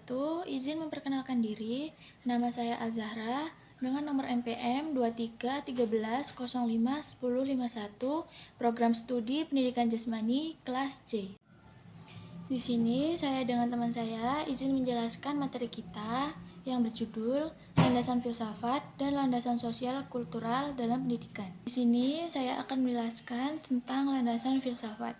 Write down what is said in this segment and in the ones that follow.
wabarakatuh. Izin memperkenalkan diri. Nama saya Azahra dengan nomor NPM 2313051051, Program Studi Pendidikan Jasmani kelas C. Di sini saya dengan teman saya izin menjelaskan materi kita yang berjudul Landasan Filsafat dan Landasan Sosial Kultural dalam Pendidikan. Di sini saya akan menjelaskan tentang landasan filsafat.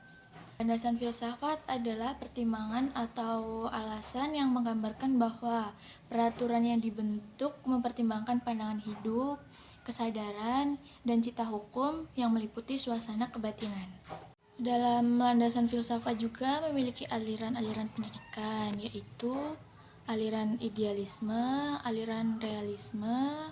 Landasan filsafat adalah pertimbangan atau alasan yang menggambarkan bahwa peraturan yang dibentuk mempertimbangkan pandangan hidup, kesadaran, dan cita hukum yang meliputi suasana kebatinan. Dalam landasan filsafat juga memiliki aliran-aliran pendidikan, yaitu aliran idealisme, aliran realisme,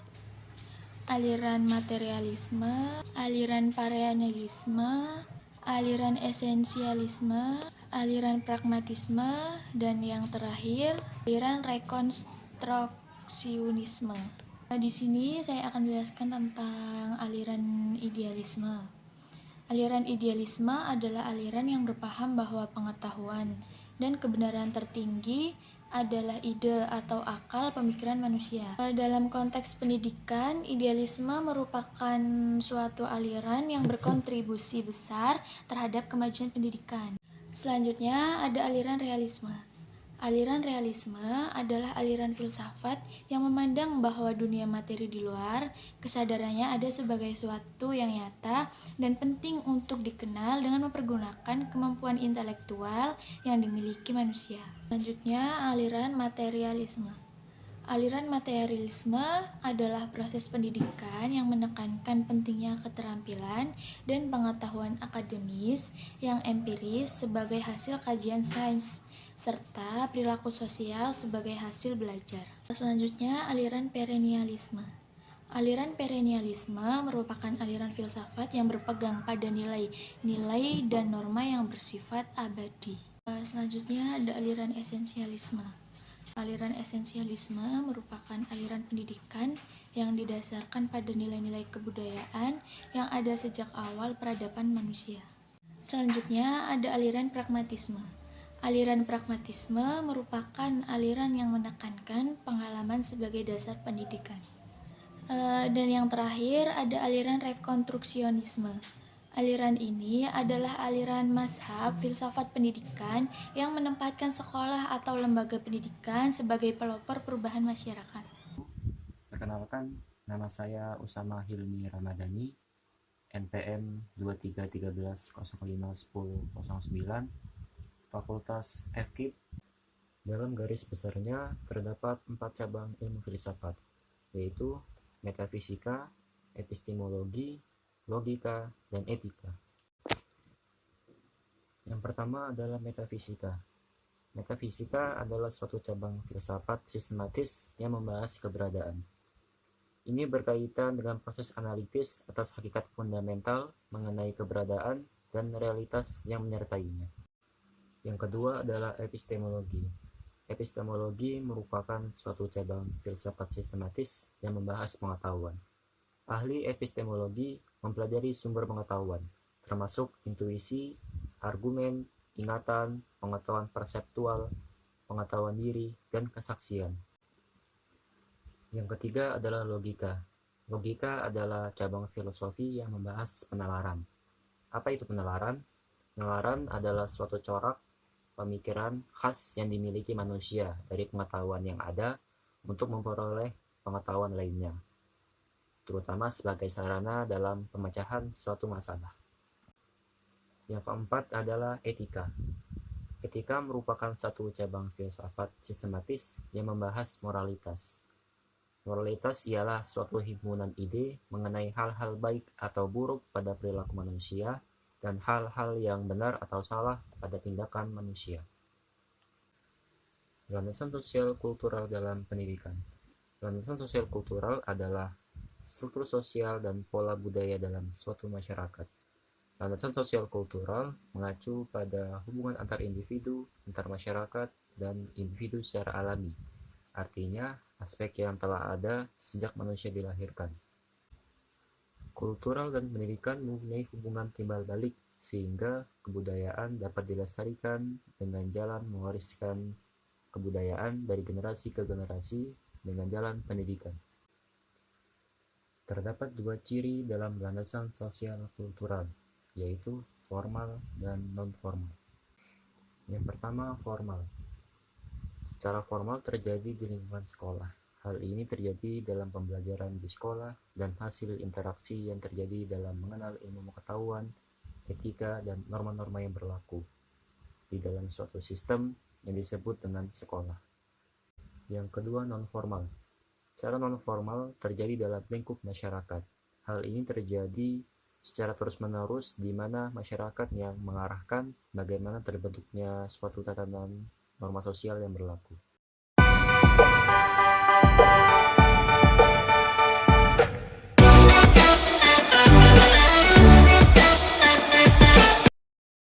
aliran materialisme, aliran pareanalisme, aliran esensialisme, aliran pragmatisme, dan yang terakhir, aliran rekonstruksionisme. Di sini saya akan menjelaskan tentang aliran idealisme. Aliran idealisme adalah aliran yang berpaham bahwa pengetahuan dan kebenaran tertinggi adalah ide atau akal pemikiran manusia. Dalam konteks pendidikan, idealisme merupakan suatu aliran yang berkontribusi besar terhadap kemajuan pendidikan. Selanjutnya ada aliran realisme. Aliran realisme adalah aliran filsafat yang memandang bahwa dunia materi di luar kesadarannya ada sebagai suatu yang nyata dan penting untuk dikenal dengan mempergunakan kemampuan intelektual yang dimiliki manusia. Selanjutnya, aliran materialisme. Aliran materialisme adalah proses pendidikan yang menekankan pentingnya keterampilan dan pengetahuan akademis yang empiris sebagai hasil kajian sains, serta perilaku sosial sebagai hasil belajar. Selanjutnya, aliran perennialisme. Aliran perennialisme merupakan aliran filsafat yang berpegang pada nilai-nilai dan norma yang bersifat abadi. Selanjutnya ada aliran esensialisme. Aliran esensialisme merupakan aliran pendidikan yang didasarkan pada nilai-nilai kebudayaan yang ada sejak awal peradaban manusia. Selanjutnya ada aliran pragmatisme. Aliran pragmatisme merupakan aliran yang menekankan pengalaman sebagai dasar pendidikan. Dan yang terakhir ada aliran rekonstruksionisme. Aliran ini adalah aliran mazhab filsafat pendidikan yang menempatkan sekolah atau lembaga pendidikan sebagai pelopor perubahan masyarakat. Perkenalkan, nama saya Usama Hilmi Ramadhani, NPM 2313051009, Fakultas FKIP. Dalam garis besarnya terdapat 4 cabang ilmu filsafat, yaitu metafisika, epistemologi, logika, dan etika. Yang pertama adalah metafisika. Metafisika adalah suatu cabang filsafat sistematis yang membahas keberadaan. Ini berkaitan dengan proses analitis atas hakikat fundamental mengenai keberadaan dan realitas yang menyertainya. Yang kedua adalah epistemologi. Epistemologi merupakan suatu cabang filsafat sistematis yang membahas pengetahuan. Ahli epistemologi mempelajari sumber pengetahuan, termasuk intuisi, argumen, ingatan, pengetahuan perseptual, pengetahuan diri, dan kesaksian. Yang ketiga adalah logika. Logika adalah cabang filosofi yang membahas penalaran. Apa itu penalaran? Penalaran adalah suatu corak pemikiran khas yang dimiliki manusia dari pengetahuan yang ada untuk memperoleh pengetahuan lainnya, terutama sebagai sarana dalam pemecahan suatu masalah. Yang keempat adalah etika. Etika merupakan satu cabang filsafat sistematis yang membahas moralitas. Moralitas ialah suatu himpunan ide mengenai hal-hal baik atau buruk pada perilaku manusia dan hal-hal yang benar atau salah pada tindakan manusia. Landasan sosial kultural dalam pendidikan. Landasan sosial kultural adalah struktur sosial dan pola budaya dalam suatu masyarakat. Landasan sosial kultural mengacu pada hubungan antar individu, antar masyarakat, dan individu secara alami. Artinya, aspek yang telah ada sejak manusia dilahirkan. Kultural dan pendidikan mempunyai hubungan timbal balik, sehingga kebudayaan dapat dilestarikan dengan jalan mewariskan kebudayaan dari generasi ke generasi dengan jalan pendidikan. Terdapat dua ciri dalam landasan sosial kultural, yaitu formal dan non-formal. Yang pertama, formal. Secara formal terjadi di lingkungan sekolah. Hal ini terjadi dalam pembelajaran di sekolah dan hasil interaksi yang terjadi dalam mengenal ilmu pengetahuan, etika, dan norma-norma yang berlaku di dalam suatu sistem yang disebut dengan sekolah. Yang kedua, non-formal. Secara non-formal terjadi dalam lingkup masyarakat. Hal ini terjadi secara terus-menerus di mana masyarakat yang mengarahkan bagaimana terbentuknya suatu tatanan norma sosial yang berlaku.